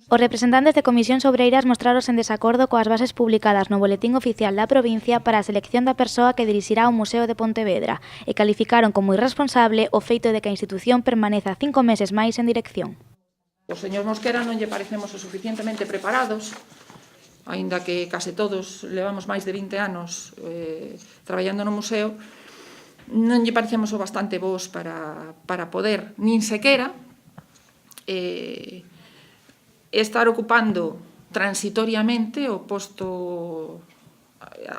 Os representantes de Comisións Obreiras mostraronse en desacordo coas bases publicadas no Boletín Oficial da provincia para a selección da persoa que dirixirá o Museo de Pontevedra e calificaron como irresponsable o feito de que a institución permaneza 5 meses máis en dirección. O señor Mosquera non lle parecemos o suficientemente preparados, aínda que case todos levamos máis de 20 anos traballando no museo, non lle parecemos o bastante bons para poder, nin sequera, estar ocupando transitoriamente o posto,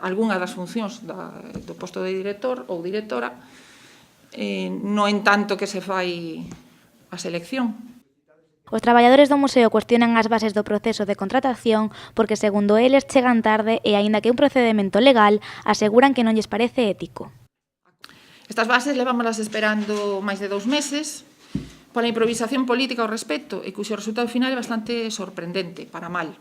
algunha das funcións do posto de director ou directora, no entanto que se fai a selección. Os traballadores do museo cuestionan as bases do proceso de contratación porque, segundo eles, chegan tarde e, aínda que é un procedemento legal, aseguran que non lles parece ético. Estas bases levámolas esperando máis de 2 meses, pola improvisación política ao respecto e cuxo resultado final é bastante sorprendente, para mal.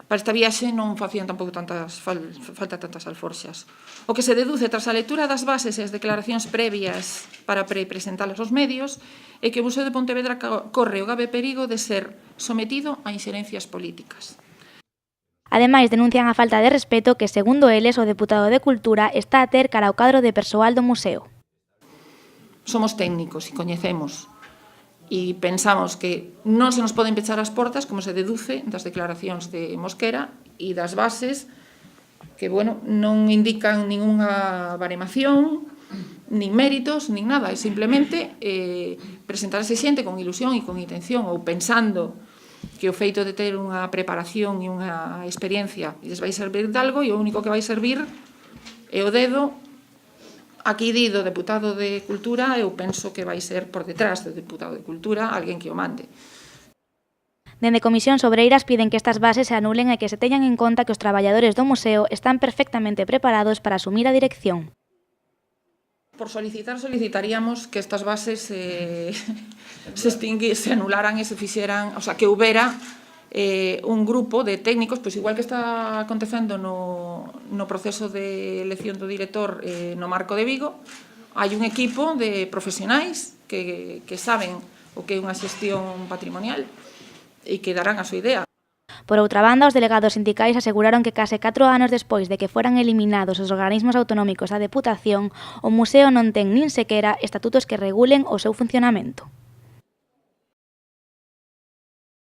Para esta viaxe non facían tampouco falta tantas alforxas. O que se deduce tras a lectura das bases e as declaracións previas para presentalas aos medios é que o Museo de Pontevedra corre o grave perigo de ser sometido a inxerencias políticas. Ademais, denuncian a falta de respeto que, segundo eles, o deputado de Cultura está a ter cara ao cadro de persoal do museo. Somos técnicos e coñecemos e pensamos que non se nos poden pechar as portas, como se deduce das declaracións de Mosquera e das bases que, bueno, non indican ninguna baremación, nin méritos, nin nada, é simplemente presentarse xente con ilusión e con intención ou pensando que o feito de ter unha preparación e unha experiencia lles vai servir de algo e o único que vai servir é o dedo. Aquí di do deputado de Cultura, eu penso que vai ser por detrás do deputado de Cultura alguén que o mande. Dende Comisións Obreiras piden que estas bases se anulen e que se teñan en conta que os traballadores do museo están perfectamente preparados para asumir a dirección. Por solicitaríamos que estas bases se anularan e se fixeran, o sea, que houbera un grupo de técnicos, pois igual que está acontecendo no proceso de elección do director no Marco de Vigo, hai un equipo de profesionais que saben o que é unha xestión patrimonial e que darán a súa idea. Por outra banda, os delegados sindicais aseguraron que case 4 anos despois de que foran eliminados os organismos autonómicos da Deputación, o museo non ten nin sequera estatutos que regulen o seu funcionamento.